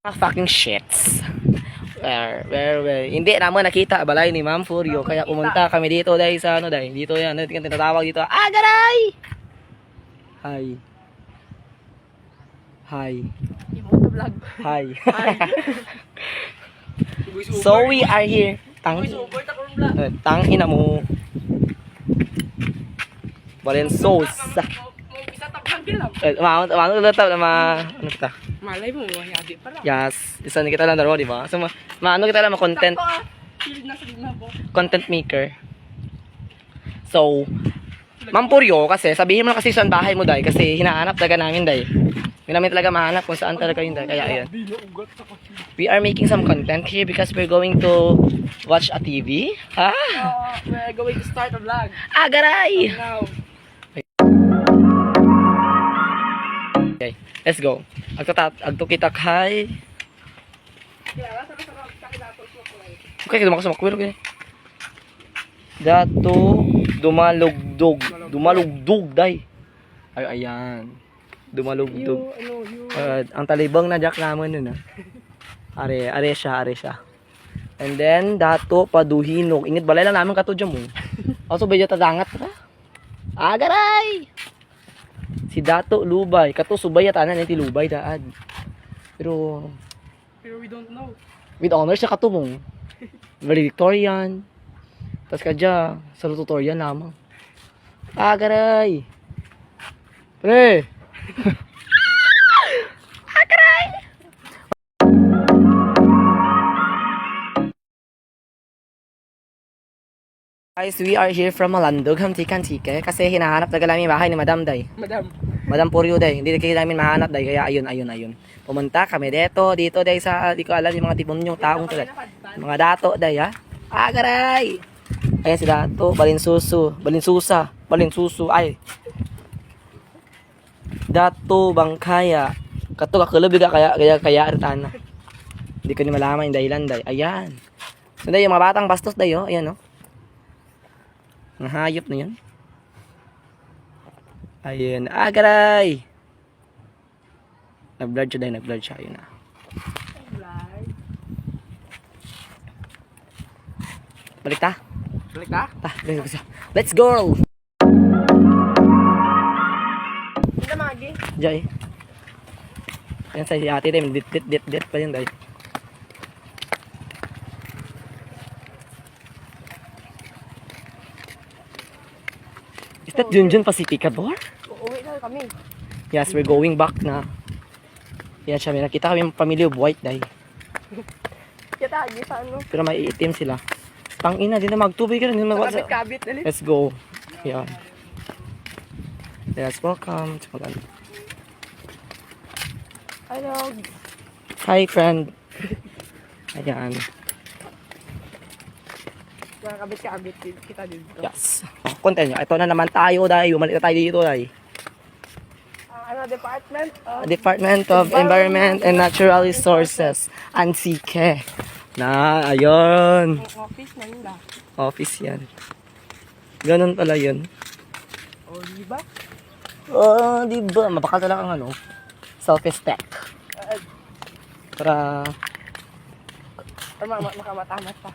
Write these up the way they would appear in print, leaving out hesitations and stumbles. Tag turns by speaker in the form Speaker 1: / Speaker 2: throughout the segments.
Speaker 1: Fucking shits. Where. Hindi naman nakita balay ni Ma'am Furio kaya pumunta kami dito dahil sa ano dahil dito yan tinatawag dito. Garay! Hi. Hi.
Speaker 2: Vlog.
Speaker 1: Hi. So we are here. Tang ina mo. Balen sauce. Ano kita?
Speaker 2: Malay mo, hayadi pa lang.
Speaker 1: Yes, isa na kita lang daro, di ba? So, maano kita lang content content maker. So, Ma'am Puryo, kasi sabihin mo na kasi saan bahay mo, Day, kasi hinahanap talaga namin, Day. Hindi namin talaga mahanap kung saan talaga yun, Day. Kaya ayun. We are making some content here because we're going to watch a TV.
Speaker 2: We're going to start a vlog.
Speaker 1: Garay!
Speaker 2: Now.
Speaker 1: Okay, let's go. Agto kita kay. Okay, dumakas sa makwiro kay. Dato dumalugdog day. Ay ayan. Dumalugdog. Ang talibang na jack naman nun Are siya. And then dato paduhinog. Ingit balay lang namin kato dyan mo. Also medyo tadangat ra. Garay! Si Dato Lubay, kato subay tanan ti Lubay daan. Pero
Speaker 2: we don't know.
Speaker 1: With honors siya kato mong. Valedictorian. Tas kadya salutatorian lamang. Garay. Pre. Garay. Guys, we are here from Malandog, Hamtikan-Tike, kasi hinahanap talaga namin bahay ni Madam Day. Madam Puryo Day, hindi kasi namin mahanap Day, kaya ayun. Pumunta kami dito Day sa, di ko alam yung mga tipon yung taong to Day. Mga dato Day Garay! Ayan si Dato, Balinsusa, ay. Dato Bangkaya, kato kakalabi ka kaya artana. Hindi ko ni malaman yung dahilan Day, ayan. So Day, yung mga batang bastos Day, ayan Nahayop na yan. Ayun. Garay! Nag-blurred siya. Ayun na. Balik ta? Let's go!
Speaker 2: Hindi magi.
Speaker 1: Jay. Ayan sa ate tayo. Dit pa yun dahil. Is that Junjun Pacificador?
Speaker 2: Uuwi na kami.
Speaker 1: Yes, we're going back na. Yan siya, may nakita kami yung family of white dahil.
Speaker 2: Kita, sa ano?
Speaker 1: Pero may itim sila. Tangina, di na magtubig ka na.
Speaker 2: Kabit dali.
Speaker 1: Let's go. Yan. Yes, welcome.
Speaker 2: Hello.
Speaker 1: Hi, friend. Ayan.
Speaker 2: Mga kabit kita dito.
Speaker 1: Yes. Content nyo. Ito na naman tayo dahil. Umalit na tayo dito dahil. Department of Environment and Natural Resources. Ansike. Ayun.
Speaker 2: Office na yun ba?
Speaker 1: Office yan. Ganun pala yun.
Speaker 2: Diba?
Speaker 1: Diba? Mabakal talaga ang self-esteem. Para
Speaker 2: makamatamat pa.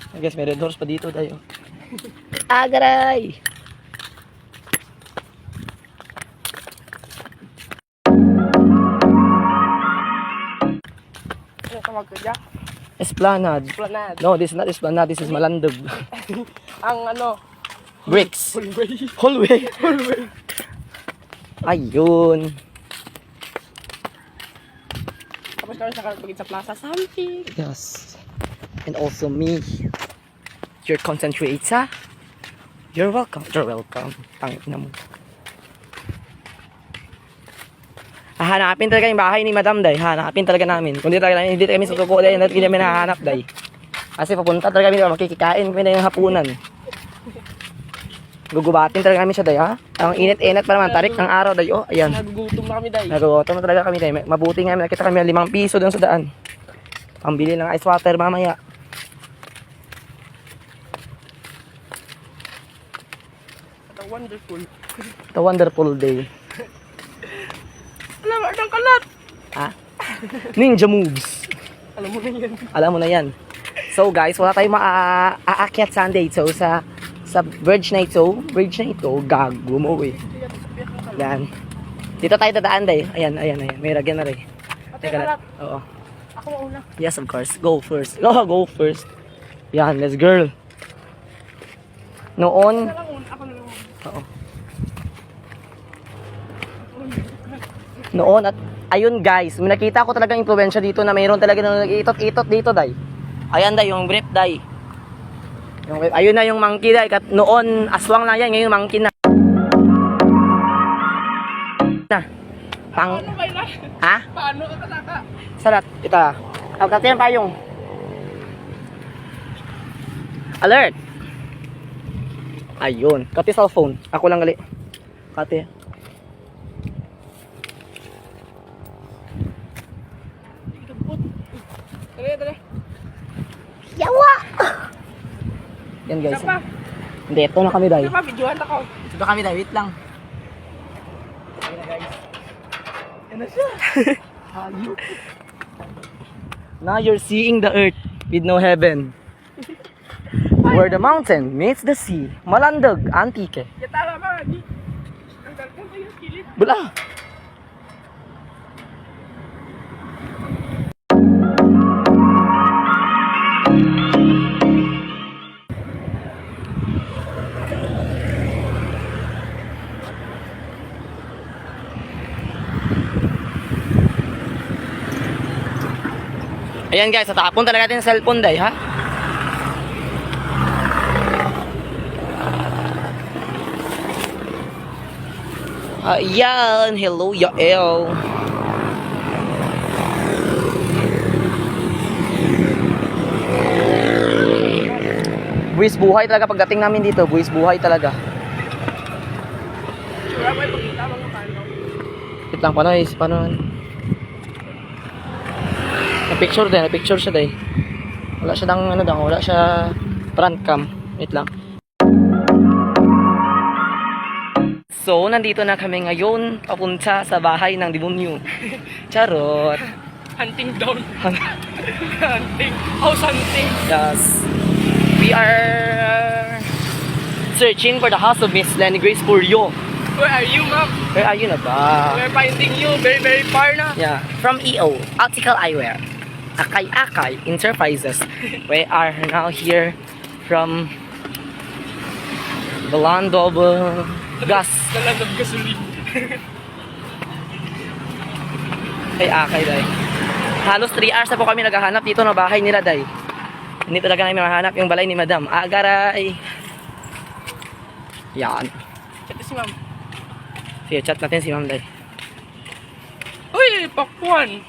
Speaker 1: I guess may red horse pa dito tayo. Garay!
Speaker 2: Ano tawag ko dyan?
Speaker 1: Esplanade. No, this is not Esplanade. This is Malandog.
Speaker 2: Ang
Speaker 1: Bricks. Hallway. Ayun.
Speaker 2: Tapos karon sa karapagin sa plaza something.
Speaker 1: Yes. And also me. Your concentrator. You're welcome. Tangin na mo. Hanapin talaga yung bahay ni Madam Day. Hanapin talaga namin. Kung hindi kami susuko Day, hindi kami nahanap Day. Kasi papunta talaga kami, makikikain kami na yung hapunan. Gugubatin talaga kami siya Day Ang init-init pa naman, tarik ng araw Day. Ayan.
Speaker 2: Nagugutom na kami Day.
Speaker 1: Nagugutom talaga kami Day. Mabuti nga, nakita kami 5 piso doon sa daan. Pambili ng ice water mamaya.
Speaker 2: Wonderful.
Speaker 1: It's a wonderful day.
Speaker 2: Alam, ang kalat.
Speaker 1: Ha? Ninja moves.
Speaker 2: Alam mo na yan.
Speaker 1: Alam mo na yan. So guys, wala tayong aakyat Sunday. So sa bridge na ito, gago mo eh. Yan. Dito tayo dadaan day. Ayan. May lagyan na rin.
Speaker 2: Ate, kalat.
Speaker 1: Oo.
Speaker 2: Ako mauna.
Speaker 1: Yes, of course. Go first. Go first. Yan, let's girl. Noon,
Speaker 2: Ako na lang.
Speaker 1: oo. Noon at ayun guys, may nakita ko talagang impluwensya dito na mayroon talaga nang nag-itot-itot dito, day. Ayan, day, yung brief, day. Yung brief. Ayun na yung monkey, day. Noon, aswang na yan, ngayon monkey na. Pang,
Speaker 2: Paano kayo na?
Speaker 1: ha?
Speaker 2: Paano ka kataka?
Speaker 1: Salat, ita. Katiyan payong. Alert! Ayun. Kati cellphone. Ako lang gali. Kati.
Speaker 2: Dali.
Speaker 1: Yawa! Yan guys.
Speaker 2: Isa pa.
Speaker 1: Hindi, ito na kami dahil.
Speaker 2: Isa pa, videohan ako.
Speaker 1: Ito na kami dahil. Wait lang.
Speaker 2: Yan na siya.
Speaker 1: Now you're seeing the earth with no heaven. Where the mountain meets the sea. Malandog, Antique.
Speaker 2: Yatara ba? Ang dalkon kayo, kilid.
Speaker 1: Bula. Ayan guys, tatapon talaga natin yung cellphone day, ha? Ayan, hello Yael. Buwis buhay talaga pagdating namin dito, buwis buhay talaga.
Speaker 2: Sura mo, ipagkita mga paano.
Speaker 1: Wait lang, paano? Na-picture siya day. Wala siya wala siya front cam. Wait lang. So, nandito na kami ngayon papunta sa bahay ng demonyo. Charot.
Speaker 2: Hunting down. Hunting. House hunting.
Speaker 1: Yes. We are searching for the house of Miss Lenny Grace Purio.
Speaker 2: Where are you, ma'am?
Speaker 1: Where are you na ba?
Speaker 2: We're finding you very, very far na.
Speaker 1: Yeah. From EO, Optical Eyewear. Akay Enterprises. We are now here from the land of gas.
Speaker 2: The land of gasoline.
Speaker 1: Ay, Akay, day. Halos 3 hours na po kami naghahanap dito ng bahay nila, day. Hindi talaga namin mahanap yung balay ni Madam. Agaray. Yan.
Speaker 2: Ito si ma'am.
Speaker 1: Sige, chat natin si Ma'am, day.
Speaker 2: Uy, pakwan.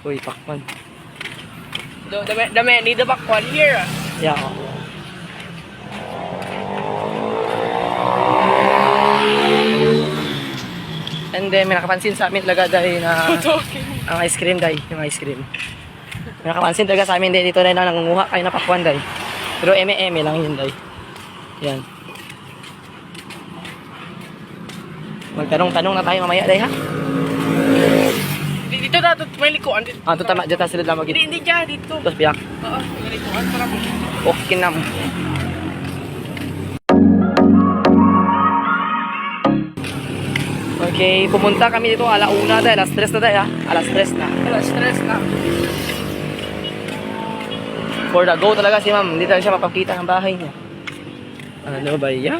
Speaker 1: Uy, pakman.
Speaker 2: The man need the pakwan here.
Speaker 1: Yeah. And then, may nakapansin sa amin talaga dahil na ang ice cream dahil, yung ice cream. May nakapansin talaga sa amin dahil dito na nangunguha kayo na pakwan dahil. Pero eme lang yun dahil. Yan. Magtanong-tanong na tayo mamaya dahil ha?
Speaker 2: Dito na, may likuan.
Speaker 1: Ah, ito tama, dyan sila lang mag-
Speaker 2: Hindi dyan, dito.
Speaker 1: Tapos biyak.
Speaker 2: Oo, may likuan. Para mo.
Speaker 1: Okay nam. Okay, pumunta kami dito alauna dahil, alas 3 na dahil ha? Alas 3 na.
Speaker 2: Wala, stress na.
Speaker 1: For the go talaga si ma'am, hindi talaga siya mapakita ng bahay niya. Ano ba yan?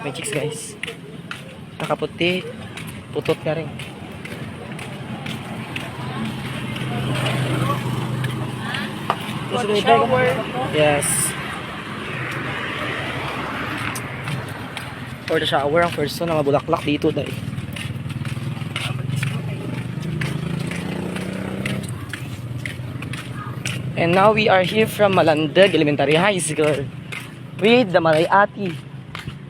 Speaker 1: May chicks guys. Nakaputi. Putot ka rin.
Speaker 2: Shower.
Speaker 1: Yes. For the shower, ang first na mabulaklak dito dahil. And now we are here from Malandag Elementary High School with the Malayati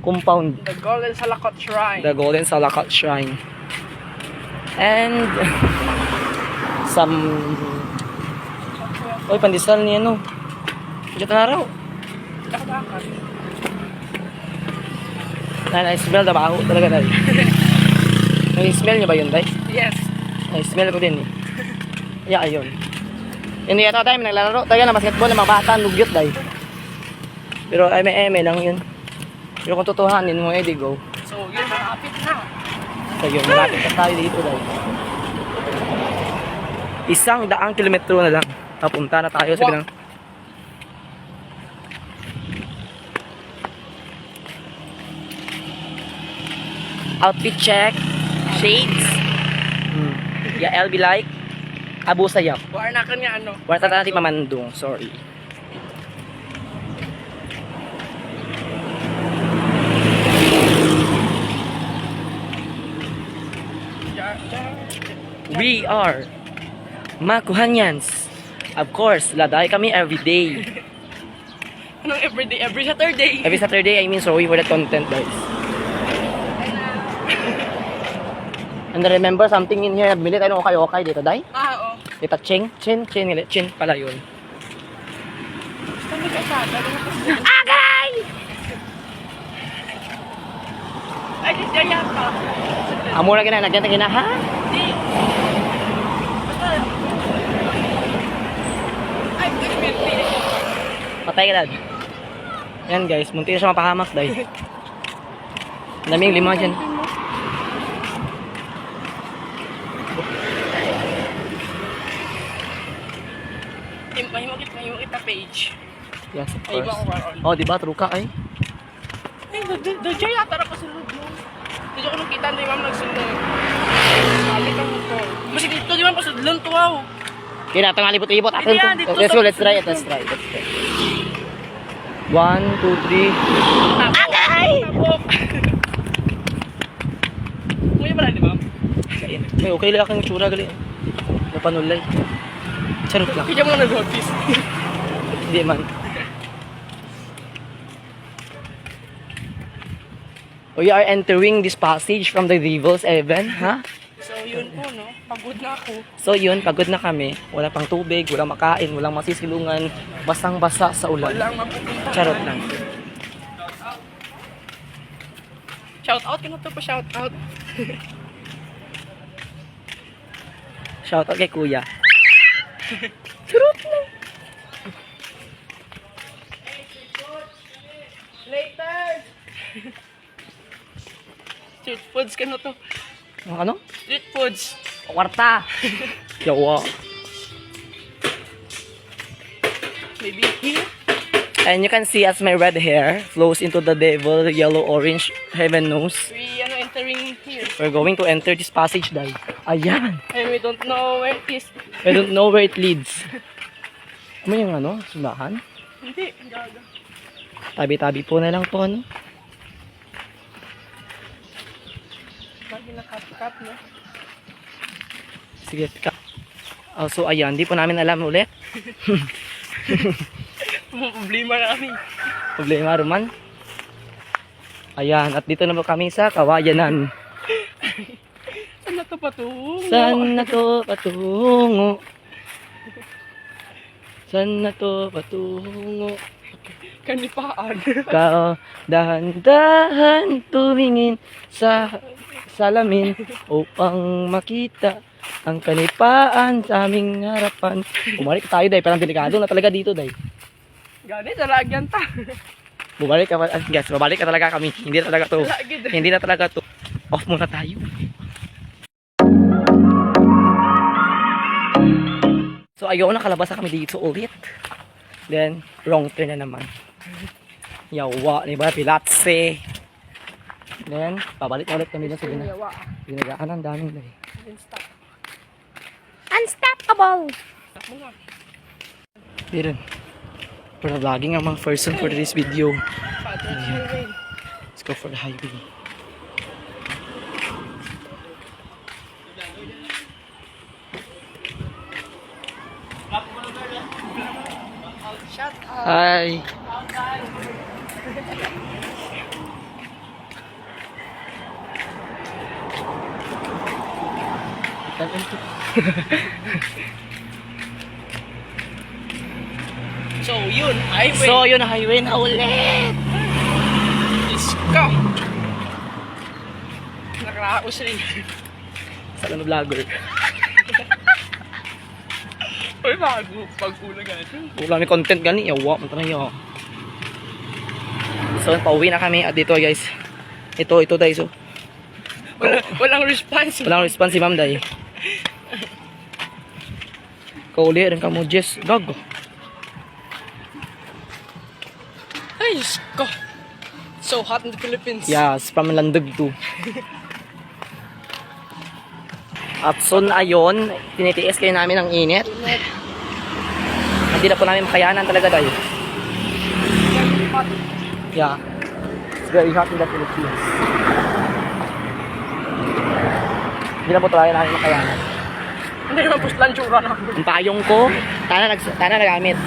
Speaker 1: compound,
Speaker 2: The Golden Salakot Shrine.
Speaker 1: the Golden Salakot Shrine, and some pandesal niya no. Diyan na raw.
Speaker 2: Dakdakan.
Speaker 1: Na-smell na baho talaga dahil. Na-smell niyo ba yun dahil?
Speaker 2: Yes.
Speaker 1: Na-smell ko din eh. Yeah, ayun. Hindi yata tayo naglalaro. Tayo na basketball na mga bata, nugyot dahil. Pero eme lang yun. Pero kung tutuhanin mo, edi go.
Speaker 2: So, yun, malapit na.
Speaker 1: So yun, malapit na tayo dito dahil. 100 kilometro na lang. Papunta na tayo sa binang. Outfit check. Shades. Yeah, LB like. Abu sayap.
Speaker 2: War na ka niya, ano?
Speaker 1: Wala natin mamandong. Sorry. We are Makuhanyans. Of course, laday kami every day.
Speaker 2: Anong everyday? Every Saturday.
Speaker 1: Every Saturday, I mean, sorry for the content, guys. And remember something in here, bili tayo ng okay dito, day?
Speaker 2: Oo.
Speaker 1: Dito, chin pala yun.
Speaker 2: Kami ka sa
Speaker 1: Agay!
Speaker 2: Ay, di siya yata.
Speaker 1: Amo na nagyan ha?
Speaker 2: Di. Basta. Ay, pili.
Speaker 1: Patay ka, dad. Yan, guys, munti na siya mapahamak, day. Daming lima dyan.
Speaker 2: Mahimok kita page.
Speaker 1: Yes, of
Speaker 2: Ay, iba
Speaker 1: course.
Speaker 2: ko karon.
Speaker 1: Oh, diba, true ka, ay?
Speaker 2: Ay, dadya yata na pasulod mo. Dadya ko nakita na yung ma'am nagsunod. Sabi ka mo to. Mas dito, di ba pasulod to, wow.
Speaker 1: Okay na, tangali libot-libot.
Speaker 2: Hindi yan, dito
Speaker 1: Let's
Speaker 2: sa-
Speaker 1: go, let's try it, let's try it. 1, 2, 3.
Speaker 2: Agay! Nguya pala, di ba?
Speaker 1: May okay lang akong tsura, gali. Napanulay. Charot lang.
Speaker 2: Kaya mo nag-notice.
Speaker 1: Hindi man. We are entering this passage from the Devil's Heaven, ha?
Speaker 2: So, yun po, no? Pagod na ako.
Speaker 1: So yun, pagod na kami. Wala pang tubig, walang makain, walang masisilungan. Basang-basa sa ulan.
Speaker 2: Walang mapupunta.
Speaker 1: Charot lang.
Speaker 2: Shout out, kano to pa shout out?
Speaker 1: Shoutout kay Kuya.
Speaker 2: Later! Street foods, kano to?
Speaker 1: Ano?
Speaker 2: Street foods.
Speaker 1: Kwarta! Yawa.
Speaker 2: Maybe here?
Speaker 1: And you can see as my red hair flows into the devil, yellow, orange, heaven knows.
Speaker 2: We, entering here.
Speaker 1: We're going to enter this passage, dahil. Ayan!
Speaker 2: And we don't know where it is.
Speaker 1: I don't know where it leads. Ano yung ano? Simbahan?
Speaker 2: Hindi, gaga.
Speaker 1: Tabi-tabi po na lang po, ano?
Speaker 2: Lagi nakap-kap, no?
Speaker 1: Sige, ka. So, ayan. Di po namin alam ulit.
Speaker 2: Problema na kami.
Speaker 1: Problema, Roman. Ayan. At dito na po kami sa Kawayanan.
Speaker 2: Saan na to patungo?
Speaker 1: Saan na to patungo? Saan na to patungo?
Speaker 2: Kanipaan.
Speaker 1: Kao, dahan-dahan tumingin sa salamin upang makita ang kanipaan sa aming harapan. Bumalik tayo, day. Parang delikado na talaga dito, day.
Speaker 2: Gani, talagyan ta.
Speaker 1: Bumalik ka, guys, babalik ka talaga kami. Hindi na talaga to.
Speaker 2: Lagi
Speaker 1: Hindi na talaga to. Off muna tayo. So, ayaw nakalabas na kami dito ulit. Then, wrong turn na naman. Yawa, diba? Pilatse. Then, pabalik na ulit kami dun sa binagaan. Ang daming day. Unstoppable! Pero, for vlogging ang mga person for this video. Let's go for the highway.
Speaker 2: Shout out.
Speaker 1: Hi!
Speaker 2: So, yun, highway.
Speaker 1: So, yun, highway na ulit!
Speaker 2: Let's go. Nakraos rin.
Speaker 1: Sa ano vlogger.
Speaker 2: Uy, bago. Pag-una ganito.
Speaker 1: Wala may content gani. Yawa, mo tayo. So, pauwi na kami. At dito guys. Ito guys. So.
Speaker 2: Walang response.
Speaker 1: Walang response si ma'am dahil. Kauli rin ka mo, Jess. Gago.
Speaker 2: Ay, Diyos ko. So hot in the Philippines.
Speaker 1: Yes, from Landog to. At soon ayon, tinitiis kayo namin ng init. Hindi na po namin makayanan talaga dahil. Yeah. It's very hot in the Philippines. Hindi na po talaga namin makayanan.
Speaker 2: Hindi naman puslan tsura na.
Speaker 1: Ang payong ko, tana nagamit.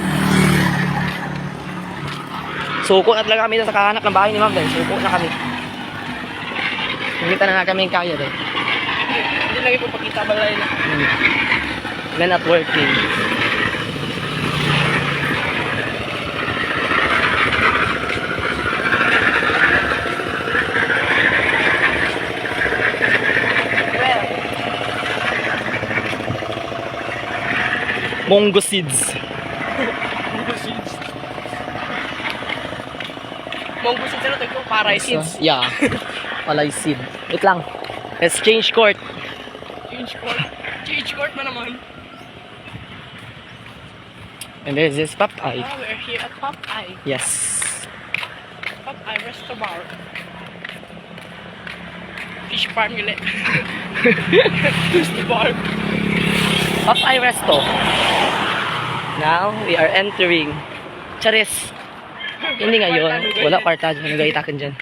Speaker 1: Suko na talaga kami sa kahanap ng bahay ni ma'am dahil. Suko na kami. Hindi na kami kaya dahil.
Speaker 2: Hindi lagi po pakita balay na.
Speaker 1: Then at working. Mongo seeds.
Speaker 2: Monggo seeds na ito, paray seeds.
Speaker 1: Yeah. Palay seed. Wait lang. Let's change court.
Speaker 2: Change court. Change court na naman.
Speaker 1: And there's this Popeye.
Speaker 2: Ah, we're here at Popeye.
Speaker 1: Yes.
Speaker 2: Popeye Resto Bar. Fish farm ulit. Resto Bar.
Speaker 1: Popeye Resto. Now, we are entering Charis. Hindi ngayon. Wala partage. Nagayitakin dyan.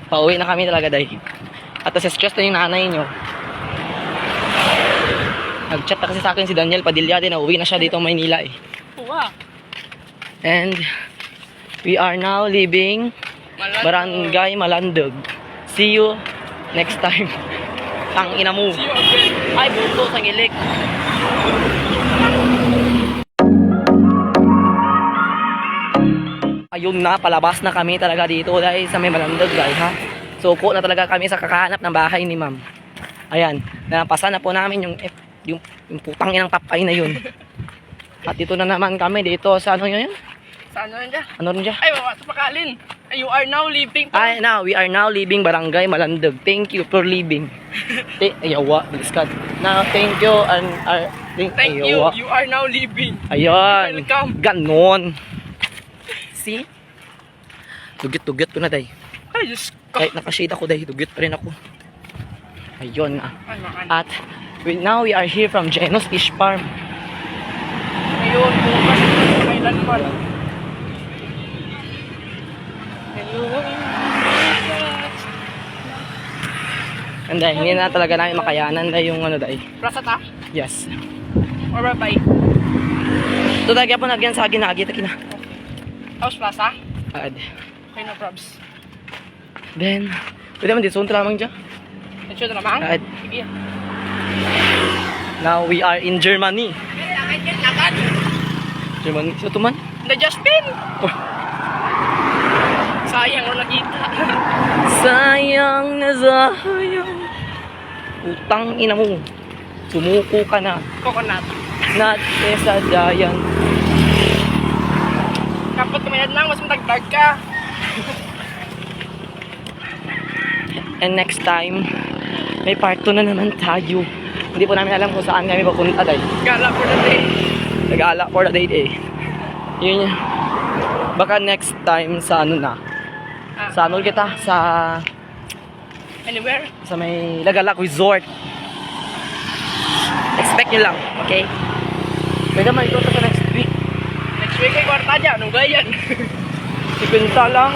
Speaker 1: Pauwi na kami talaga dahil. At stress na yung nanay nyo. Nag-chat na kasi sa akin si Daniel Padilla din. Uwi na siya dito Maynila eh.
Speaker 2: Wow.
Speaker 1: And we are now leaving Barangay Malandog. See you next time. Ang ina mo.
Speaker 2: See you again.
Speaker 1: Ay, buto sa ngilik. Ayun na, palabas na kami talaga dito dahil sa may Malandog guys ha. So, upo na talaga kami sa kakahanap ng bahay ni ma'am. Ayan, napasan na po namin yung putang inang Popeye na yun. At dito na naman kami dito sa ano yun?
Speaker 2: Saan na dyan?
Speaker 1: Ano rin dyan?
Speaker 2: Ay, wala sa pakalin. You are now leaving.
Speaker 1: Ay, now, we are now leaving Barangay Malandog. Thank you for leaving. Ayawa, bilis ka. Now, thank you and
Speaker 2: Thank you.
Speaker 1: ayawa.
Speaker 2: You are now leaving.
Speaker 1: Ayan.
Speaker 2: Welcome.
Speaker 1: Ganon. See? Dugyot ko na, day.
Speaker 2: Ay, Diyos ko.
Speaker 1: Kahit nakashade ako, day. Dugyot pa rin ako. Ayun na.
Speaker 2: Ay, makan.
Speaker 1: At now we are here from Genos Fish Farm.
Speaker 2: Ayun, bukas sa kailan pa.
Speaker 1: And then, hindi na talaga namin makayanan na yung ano, day.
Speaker 2: Plaza ta?
Speaker 1: Yes.
Speaker 2: Or bye-bye?
Speaker 1: Ito talaga po nagyan sa ginagita kina.
Speaker 2: House Plaza?
Speaker 1: Ad.
Speaker 2: Okay, no probs.
Speaker 1: Then, pwede man dito. Sunto lamang dyan.
Speaker 2: Ito na naman?
Speaker 1: Ad.
Speaker 2: Sige.
Speaker 1: Now we are in Germany.
Speaker 2: Lakad yan, lakad.
Speaker 1: Germany. So, ito man.
Speaker 2: Na Justin!
Speaker 1: Oh.
Speaker 2: Sayang, wala nakita.
Speaker 1: Sayang na sayang. Utang ina mo. Sumuko ka na.
Speaker 2: Coconut.
Speaker 1: Not sa giant.
Speaker 2: Kapag kumayad lang, mas matagdag ka.
Speaker 1: And next time, may part 2 na naman tayo. Hindi po namin alam kung saan kami papunta dahil
Speaker 2: Gala for the day.
Speaker 1: nag-aala for the date eh. Yun yun. Baka next time sa ano na. Sa ano kita?
Speaker 2: Anywhere?
Speaker 1: Sa may Lagalak Resort. Expect nyo lang, okay? Pwede man ito sa next week.
Speaker 2: Next week ay kwarta dyan. Anong gayan?
Speaker 1: Si Pinta lang.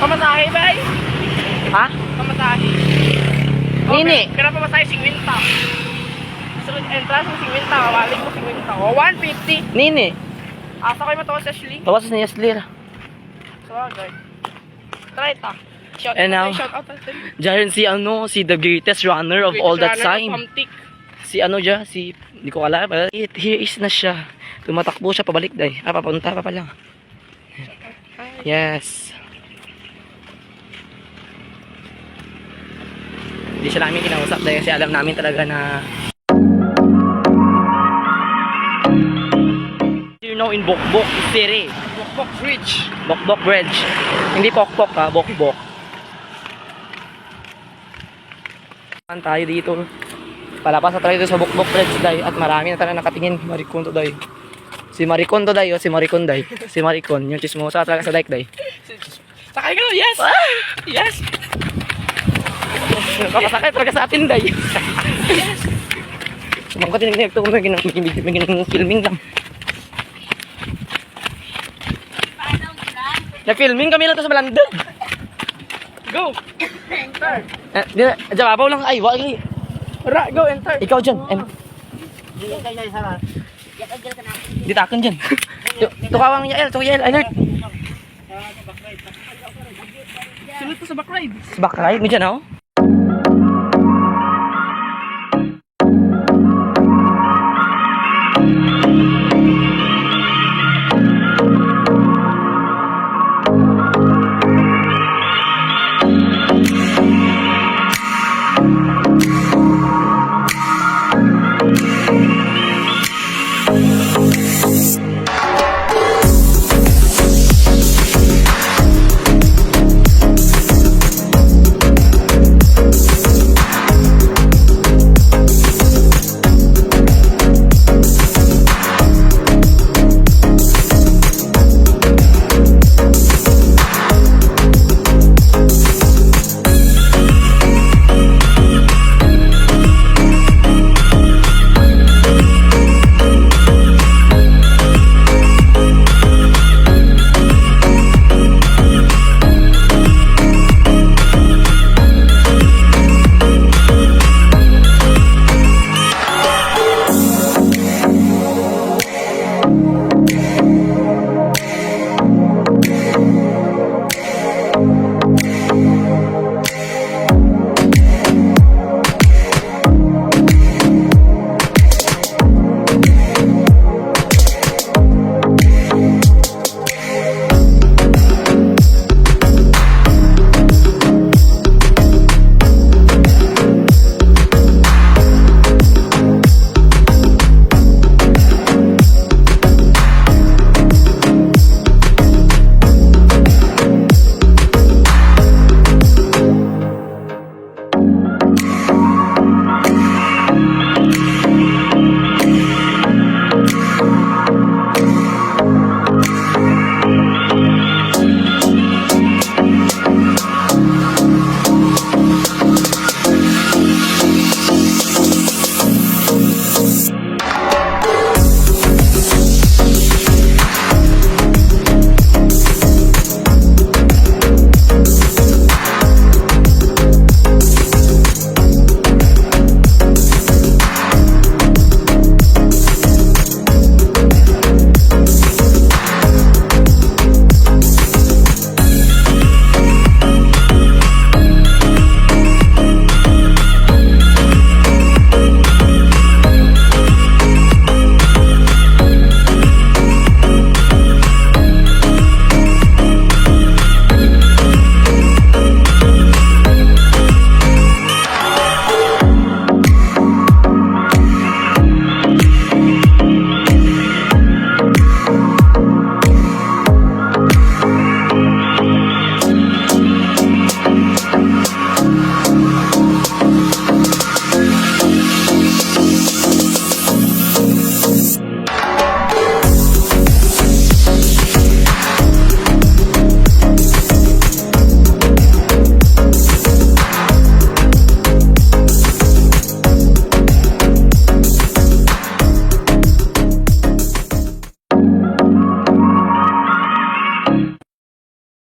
Speaker 2: Pamasahe ba ay?
Speaker 1: Ha?
Speaker 2: Pamasahe.
Speaker 1: Nini.
Speaker 2: Pero pamasahe 50. So, entrance mo 50. Kawalig mo 50. O, 150.
Speaker 1: Nini.
Speaker 2: Asa kayo matawa sa Ashley?
Speaker 1: Tawas ni Yaslir.
Speaker 2: So, agad. Try ta. Shout
Speaker 1: And now,
Speaker 2: out. Shout out natin.
Speaker 1: Diyan si ano, si the greatest runner of all that time. Si ano dyan, hindi ko alam. Here is na siya. Tumatakbo siya pabalik day. Papunta pa pala. Yes. Hindi siya namin kinausap dahil kasi alam namin talaga na you know in Bokbok City.
Speaker 2: Bokbok Bridge.
Speaker 1: Bokbok Bridge. Hindi Pokpok ha, Bokbok. Tayo dito. Palapas na tayo dito sa Bokbok Bridge day at marami na talaga nakatingin. Maricon to day. Si Maricon to day o si Maricon day. Si Maricon, yung chismosa talaga sa dike day.
Speaker 2: Sakay ka, yes! Yes!
Speaker 1: Papasakay talaga sa atin day.
Speaker 2: Yes!
Speaker 1: Sumangkot yung ito may ginang filming lang. Na-filming kami lang to sa Malandog.
Speaker 2: Go! Enter!
Speaker 1: Di na, jababaw lang. Ay, wag.
Speaker 2: Ra, go, enter!
Speaker 1: Ikaw dyan. Dito akin dyan. Tukawang Yael, alert.
Speaker 2: Sunod to sa backride.
Speaker 1: Back ride mo dyan, oh.